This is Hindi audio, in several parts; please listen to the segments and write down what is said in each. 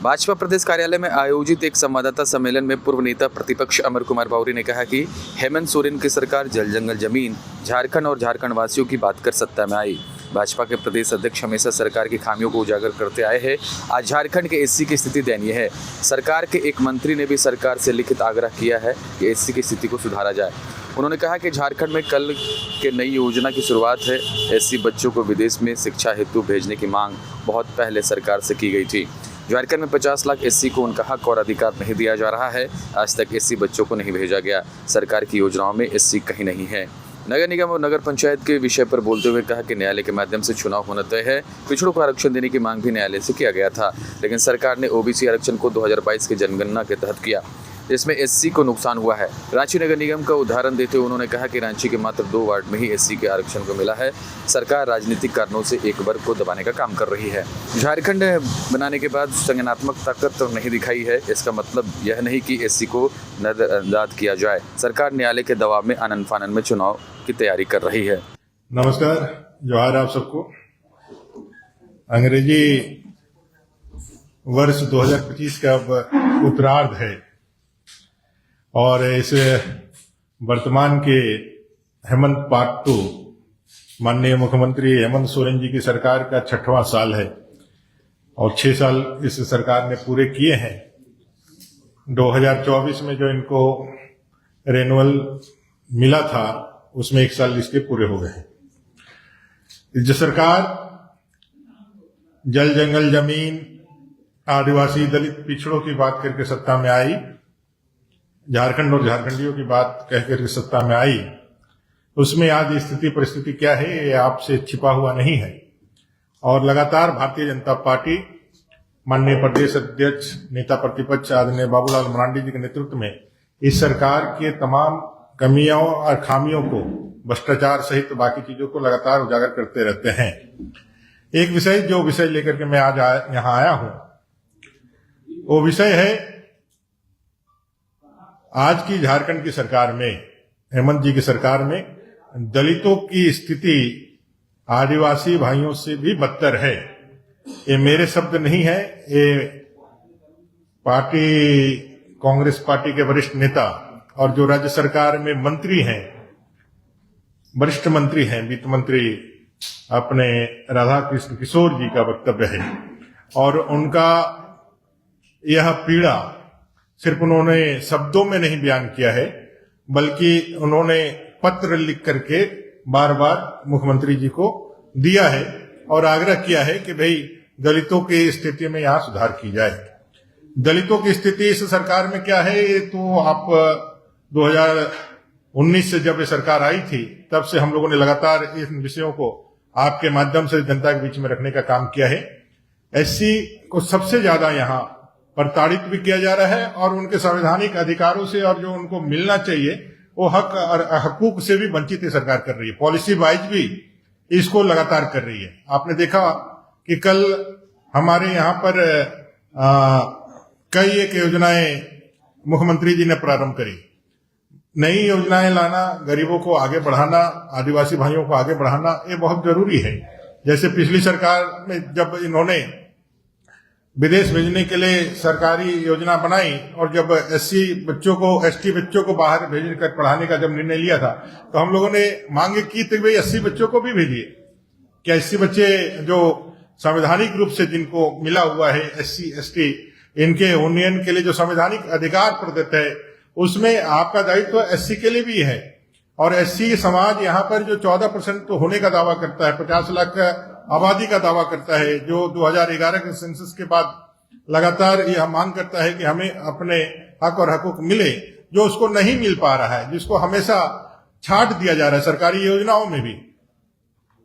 भाजपा प्रदेश कार्यालय में आयोजित एक संवाददाता सम्मेलन में पूर्व नेता प्रतिपक्ष अमर कुमार बावरी ने कहा कि हेमंत सोरेन की सरकार जल जंगल जमीन झारखंड और झारखंड वासियों की बात कर सत्ता में आई। भाजपा के प्रदेश अध्यक्ष हमेशा सरकार की खामियों को उजागर करते आए हैं। आज झारखंड के एससी की स्थिति दयनीय है। सरकार के एक मंत्री ने भी सरकार से लिखित आग्रह किया है कि एससी की स्थिति को सुधारा जाए। उन्होंने कहा कि झारखंड में कल के नई योजना की शुरुआत है। एससी बच्चों को विदेश में शिक्षा हेतु भेजने की मांग बहुत पहले सरकार से की गई थी। झारखंड में 50 लाख एससी को उनका हक और अधिकार नहीं दिया जा रहा है। आज तक एससी बच्चों को नहीं भेजा गया। सरकार की योजनाओं में एससी कहीं नहीं है। नगर निगम और नगर पंचायत के विषय पर बोलते हुए कहा कि न्यायालय के माध्यम से चुनाव होना तय है। पिछड़ों को आरक्षण देने की मांग भी न्यायालय से किया गया था, लेकिन सरकार ने ओबीसी आरक्षण को 2022 की जनगणना के तहत किया, जिसमें एससी को नुकसान हुआ है। रांची नगर निगम का उदाहरण देते हुए उन्होंने कहा कि रांची के मात्र 2 वार्ड में ही एससी के आरक्षण को मिला है। सरकार राजनीतिक कारणों से एक वर्ग को दबाने का काम कर रही है। झारखंड बनाने के बाद संगठनात्मक ताकत नहीं दिखाई है। इसका मतलब यह नहीं कि एससी को नजरअंदाज किया जाए। सरकार न्यायालय के दबाव में आनन फानन में चुनाव की तैयारी कर रही है। नमस्कार, जोहार आप सबको। अंग्रेजी वर्ष 2025 का अब उत्तरार्ध है और इस वर्तमान के हेमंत पार्ट 2 माननीय मुख्यमंत्री हेमंत सोरेन जी की सरकार का 6वां साल है और 6 साल इस सरकार ने पूरे किए हैं। 2024 में जो इनको रेनुअल मिला था उसमें 1 साल इसके पूरे हो गए हैं। जो सरकार जल जंगल जमीन आदिवासी दलित पिछड़ों की बात करके सत्ता में आई, झारखंड और झारखंडियों की बात कहकर सत्ता में आई, उसमें आज स्थिति परिस्थिति क्या है ये आपसे छिपा हुआ नहीं है। और लगातार भारतीय जनता पार्टी माननीय प्रदेश अध्यक्ष नेता प्रतिपक्ष आदरणीय बाबूलाल मरांडी जी के नेतृत्व में इस सरकार के तमाम कमियों और खामियों को, भ्रष्टाचार सहित बाकी चीजों को लगातार उजागर करते रहते हैं। एक विषय लेकर के मैं आज यहाँ आया हूं, वो विषय है आज की झारखंड की सरकार में, हेमंत जी की सरकार में दलितों की स्थिति आदिवासी भाइयों से भी बदतर है। ये मेरे शब्द नहीं है, ये पार्टी कांग्रेस पार्टी के वरिष्ठ नेता और जो राज्य सरकार में मंत्री हैं, वरिष्ठ मंत्री हैं, वित्त मंत्री अपने राधा कृष्ण किशोर जी का वक्तव्य है। और उनका यह पीड़ा सिर्फ उन्होंने शब्दों में नहीं बयान किया है, बल्कि उन्होंने पत्र लिख करके बार बार मुख्यमंत्री जी को दिया है और आग्रह किया है कि भाई दलितों की स्थिति में यहां सुधार की जाए। दलितों की स्थिति इस सरकार में क्या है ये तो आप 2019 से जब ये सरकार आई थी तब से हम लोगों ने लगातार इन विषयों को आपके माध्यम से जनता के बीच में रखने का काम किया है। एससी को सबसे ज्यादा यहाँ प्रताड़ित भी किया जा रहा है और उनके संवैधानिक अधिकारों से और जो उनको मिलना चाहिए वो हक और हकूक से भी वंचित सरकार कर रही है। पॉलिसी वाइज भी इसको लगातार कर रही है। आपने देखा कि कल हमारे यहाँ पर कई एक योजनाएं मुख्यमंत्री जी ने प्रारंभ करी। नई योजनाएं लाना, गरीबों को आगे बढ़ाना, आदिवासी भाइयों को आगे बढ़ाना, ये बहुत जरूरी है। जैसे पिछली सरकार में जब इन्होंने विदेश भेजने के लिए सरकारी योजना बनाई और जब एससी बच्चों को, एसटी बच्चों को बाहर भेजकर पढ़ाने का जब निर्णय लिया था तो हम लोगों ने मांग की थी भाई एससी बच्चों को भी भेजिए। क्या एससी बच्चे जो संवैधानिक रूप से जिनको मिला हुआ है एससी एसटी, इनके उन्नयन के लिए जो संवैधानिक अधिकार प्रदत्त है उसमें आपका दायित्व एससी के लिए भी है। और एससी समाज यहाँ पर जो 14% होने का दावा करता है, 50 लाख आबादी का दावा करता है, जो 2011 के सेंसस के बाद लगातार यह मांग करता है कि हमें अपने हक और हकूक मिले, जो उसको नहीं मिल पा रहा है, जिसको हमेशा छाट दिया जा रहा है सरकारी योजनाओं में भी।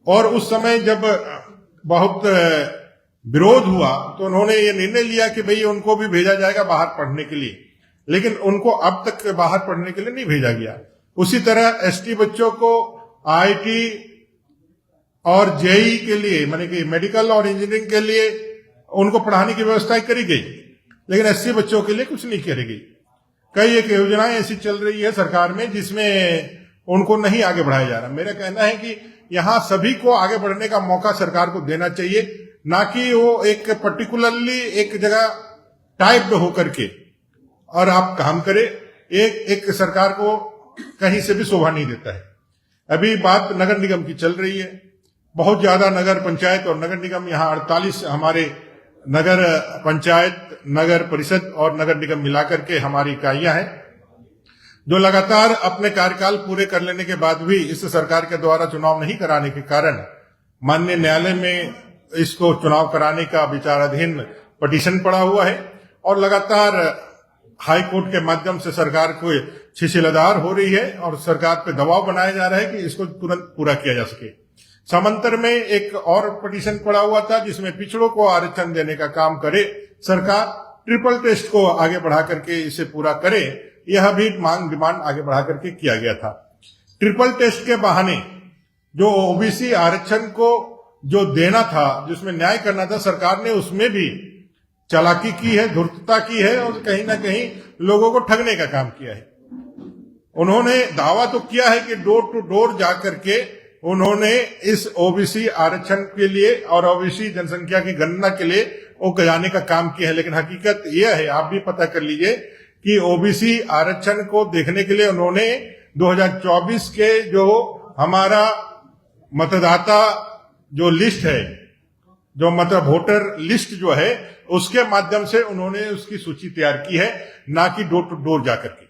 और उस समय जब बहुत विरोध हुआ तो उन्होंने ये निर्णय लिया कि भाई उनको भी भेजा जाएगा बाहर पढ़ने के लिए, लेकिन उनको अब तक बाहर पढ़ने के लिए नहीं भेजा गया। उसी तरह एसटी बच्चों को आईटी और जेई के लिए, माने कि मेडिकल और इंजीनियरिंग के लिए उनको पढ़ाने की व्यवस्था करी गई, लेकिन एससी बच्चों के लिए कुछ नहीं करी गई। कई एक योजनाएं ऐसी चल रही है सरकार में जिसमें उनको नहीं आगे बढ़ाया जा रहा। मेरा कहना है कि यहाँ सभी को आगे बढ़ने का मौका सरकार को देना चाहिए, ना कि वो एक पर्टिकुलरली एक जगह टाइप्ड होकर के और आप काम करें, एक सरकार को कहीं से भी शोभा नहीं देता है। अभी बात नगर निगम की चल रही है, बहुत ज्यादा नगर पंचायत और नगर निगम, यहाँ 48 हमारे नगर पंचायत, नगर परिषद और नगर निगम मिलाकर के हमारी इकाइयां हैं, जो लगातार अपने कार्यकाल पूरे कर लेने के बाद भी इस सरकार के द्वारा चुनाव नहीं कराने के कारण माननीय न्यायालय में इसको चुनाव कराने का विचाराधीन पिटीशन पड़ा हुआ है और लगातार हाई कोर्ट के माध्यम से सरकार को छिछलदार हो रही है और सरकार पे दबाव बनाया जा रहा है कि इसको तुरंत पूरा किया जा सके। समांतर में एक और पिटीशन पड़ा हुआ था जिसमें पिछड़ों को आरक्षण देने का काम करे सरकार, ट्रिपल टेस्ट को आगे बढ़ा करके इसे पूरा करे, यह भी डिमांड आगे बढ़ा करके किया गया था। ट्रिपल टेस्ट के बहाने जो ओबीसी आरक्षण को जो देना था, जिसमें न्याय करना था, सरकार ने उसमें भी चालाकी की है, धूर्तता की है और कहीं ना कहीं लोगों को ठगने का काम किया है। उन्होंने दावा तो किया है कि डोर टू डोर जाकर के उन्होंने इस ओबीसी आरक्षण के लिए और ओबीसी जनसंख्या की गणना के लिए वो जाने का काम किया है, लेकिन हकीकत यह है, आप भी पता कर लीजिए कि ओबीसी आरक्षण को देखने के लिए उन्होंने 2024 के जो हमारा मतदाता जो लिस्ट है, जो मतलब वोटर लिस्ट जो है, उसके माध्यम से उन्होंने उसकी सूची तैयार की है, ना कि डोर टू डोर जाकर के।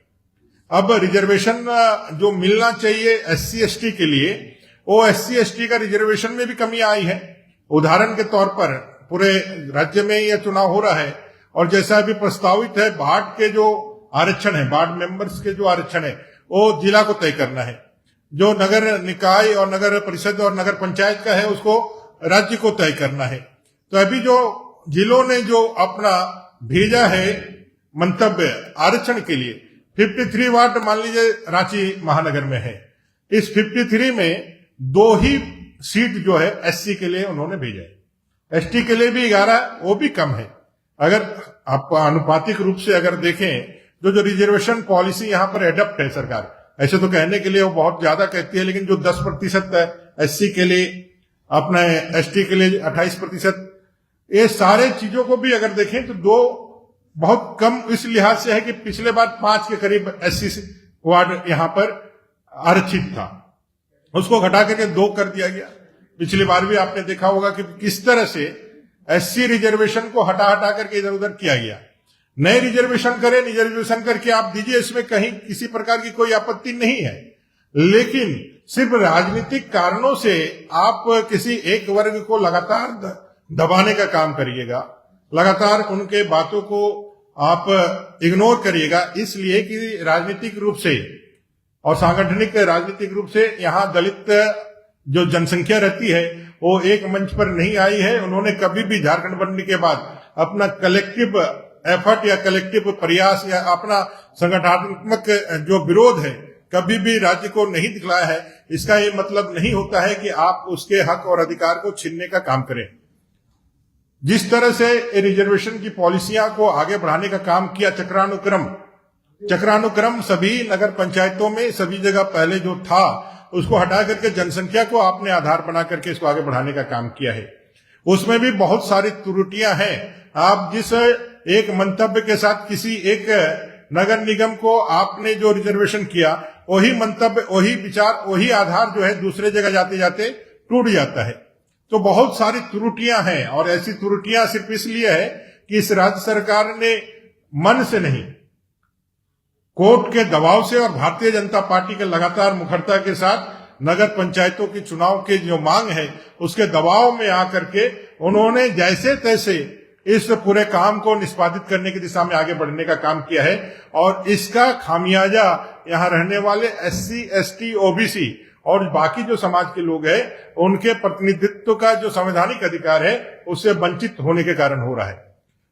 अब रिजर्वेशन जो मिलना चाहिए एससी एसटी के लिए, वो एससी एसटी का रिजर्वेशन में भी कमी आई है। उदाहरण के तौर पर पूरे राज्य में यह चुनाव हो रहा है और जैसा अभी प्रस्तावित है, बाढ़ के जो आरक्षण है, बाढ़ मेंबर्स के जो आरक्षण है, वो जिला को तय करना है। जो नगर निकाय और नगर परिषद और नगर पंचायत का है, उसको राज्य को तय करना है। तो अभी जो जिलों ने जो अपना भेजा है मंतव्य आरक्षण के लिए, 53 वार्ड मान लीजिए रांची महानगर में है, इस 53 में 2 ही सीट जो है एससी के लिए उन्होंने भेजा है, एसटी के लिए भी 11, वो भी कम है। अगर आप अनुपातिक रूप से अगर देखें, जो रिजर्वेशन पॉलिसी यहाँ पर एडप्ट है सरकार, ऐसे तो कहने के लिए वो बहुत ज्यादा कहती है, लेकिन जो 10% है एससी के लिए, अपने एसटी के लिए 28%, ये सारे चीजों को भी अगर देखें तो 2 बहुत कम इस लिहाज से है कि पिछले बार 5 के करीब एससी वार्ड यहाँ पर आरक्षित था, उसको घटा करके 2 कर दिया गया। पिछली बार भी आपने देखा होगा कि किस तरह से एससी रिजर्वेशन को हटा हटा करके इधर उधर किया गया। नए रिजर्वेशन करें, रिजर्वेशन करके आप दीजिए, इसमें कहीं किसी प्रकार की कोई आपत्ति नहीं है, लेकिन सिर्फ राजनीतिक कारणों से आप किसी एक वर्ग को लगातार दबाने का काम करिएगा, लगातार उनके बातों को आप इग्नोर करिएगा, इसलिए कि राजनीतिक रूप से और सांगठनिक राजनीतिक रूप से यहाँ दलित जो जनसंख्या रहती है वो एक मंच पर नहीं आई है। उन्होंने कभी भी झारखंड बनने के बाद अपना कलेक्टिव एफर्ट या कलेक्टिव प्रयास या अपना संगठनात्मक जो विरोध है कभी भी राज्य को नहीं दिखलाया है। इसका ये मतलब नहीं होता है कि आप उसके हक और अधिकार को छीनने का काम करें। जिस तरह से रिजर्वेशन की पॉलिसियां को आगे बढ़ाने का काम किया, चक्रानुक्रम सभी नगर पंचायतों में सभी जगह पहले जो था उसको हटा करके जनसंख्या को आपने आधार बना करके इसको आगे बढ़ाने का काम किया है। उसमें भी बहुत सारी त्रुटियां हैं। आप जिस एक मंतव्य के साथ किसी एक नगर निगम को आपने जो रिजर्वेशन किया, वही मंतव्य, वही विचार, वही आधार जो है दूसरे जगह जाते जाते टूट जाता है। तो बहुत सारी त्रुटियां हैं और ऐसी त्रुटियां सिर्फ इसलिए है कि इस राज्य सरकार ने मन से नहीं, कोर्ट के दबाव से और भारतीय जनता पार्टी के लगातार मुखरता के साथ नगर पंचायतों की चुनाव के जो मांग है उसके दबाव में आकर के उन्होंने जैसे तैसे इस पूरे काम को निष्पादित करने की दिशा में आगे बढ़ने का काम किया है। और इसका खामियाजा यहाँ रहने वाले एससी, एसटी, ओबीसी और बाकी जो समाज के लोग हैं उनके प्रतिनिधित्व का जो संवैधानिक अधिकार है उससे वंचित होने के कारण हो रहा है।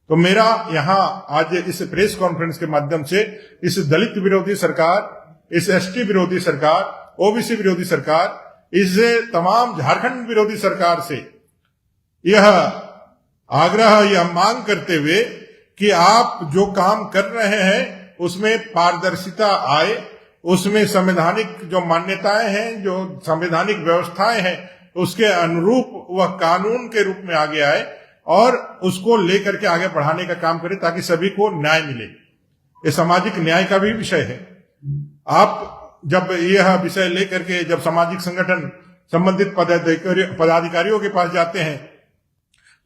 तो मेरा यहाँ आज इस प्रेस कॉन्फ्रेंस के माध्यम से इस दलित विरोधी सरकार, इस एसटी विरोधी सरकार, ओबीसी विरोधी सरकार, इस तमाम झारखंड विरोधी सरकार से यह आग्रह या मांग करते हुए कि आप जो काम कर रहे हैं उसमें पारदर्शिता आए, उसमें संवैधानिक जो मान्यताएं हैं, जो संवैधानिक व्यवस्थाएं हैं उसके अनुरूप वह कानून के रूप में आगे आए और उसको लेकर के आगे बढ़ाने का काम करें ताकि सभी को न्याय मिले। ये सामाजिक न्याय का भी विषय है। आप जब यह विषय लेकर के जब सामाजिक संगठन संबंधित पदाधिकारियों के पास जाते हैं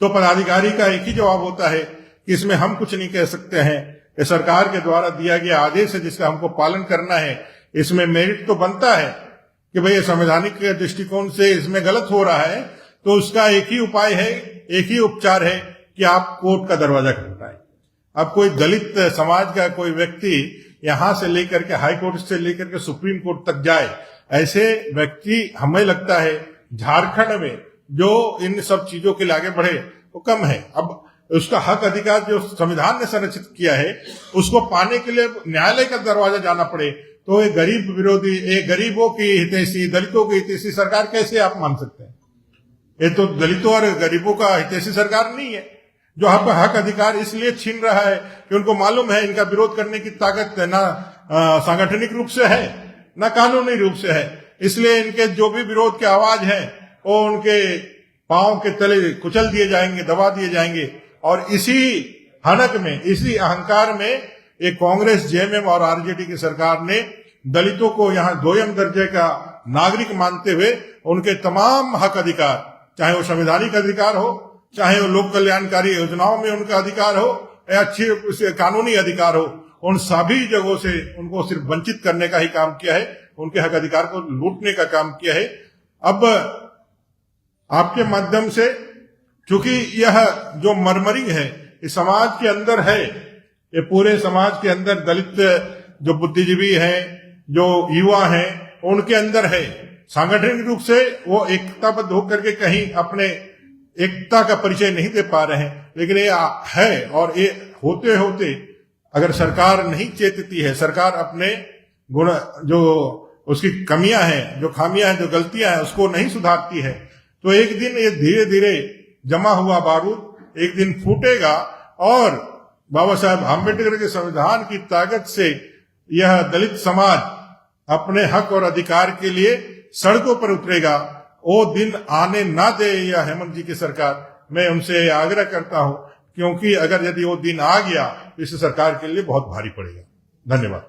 तो पदाधिकारी का एक ही जवाब होता है कि इसमें हम कुछ नहीं कह सकते हैं, ये सरकार के द्वारा दिया गया आदेश है जिसका हमको पालन करना है। इसमें मेरिट तो बनता है कि भाई संवैधानिक दृष्टिकोण से इसमें गलत हो रहा है, तो उसका एक ही उपाय है, एक ही उपचार है कि आप कोर्ट का दरवाजा खटखटाएं। अब कोई दलित समाज का कोई व्यक्ति यहां से लेकर के हाई कोर्ट से लेकर के सुप्रीम कोर्ट तक जाए, ऐसे व्यक्ति हमें लगता है झारखंड में जो इन सब चीजों के लिए आगे बढ़े वो कम है। अब उसका हक अधिकार जो संविधान ने संरक्षित किया है उसको पाने के लिए न्यायालय का दरवाजा जाना पड़े, तो ये गरीब विरोधी, ये गरीबों की हितैषी, दलितों की हितैषी सरकार कैसे आप मान सकते हैं? ये तो दलितों और गरीबों का हितैषी सरकार नहीं है जो हक अधिकार इसलिए छीन रहा है कि उनको मालूम है इनका विरोध करने की ताकत ना सांगठनिक रूप से है ना कानूनी रूप से है, इसलिए इनके जो भी विरोध के आवाज है वो उनके पांव के तले कुचल दिए जाएंगे, दबा दिए जाएंगे। और इसी हनक में, इसी अहंकार में ये कांग्रेस, जेएमएम और आरजेडी की सरकार ने दलितों को यहाँ दोयम दर्जे का नागरिक मानते हुए उनके तमाम हक अधिकार, चाहे वो संवैधानिक अधिकार हो, चाहे वो लोक कल्याणकारी योजनाओं में उनका अधिकार हो या अच्छे कानूनी अधिकार हो, उन सभी जगहों से उनको सिर्फ वंचित करने का ही काम किया है, उनके हक अधिकार को लूटने का काम किया है। अब आपके माध्यम से, चूंकि यह जो मरमरी है इस समाज के अंदर है, ये पूरे समाज के अंदर दलित जो बुद्धिजीवी हैं, जो युवा हैं, उनके अंदर है। सांगठनिक रूप से वो एकताबद्ध होकर के कहीं अपने एकता का परिचय नहीं दे पा रहे हैं, लेकिन ये है। और ये होते होते अगर सरकार नहीं चेतती है, सरकार अपने गुण, जो उसकी कमियां हैं, जो खामियां हैं, जो गलतियां हैं, उसको नहीं सुधारती है, तो एक दिन ये धीरे धीरे जमा हुआ बारूद एक दिन फूटेगा और बाबा साहेब आम्बेडकर के संविधान की ताकत से यह दलित समाज अपने हक और अधिकार के लिए सड़कों पर उतरेगा। वो दिन आने ना दे यह हेमंत जी की सरकार, मैं उनसे आग्रह करता हूं, क्योंकि अगर यदि वो दिन आ गया तो इस सरकार के लिए बहुत भारी पड़ेगा। धन्यवाद।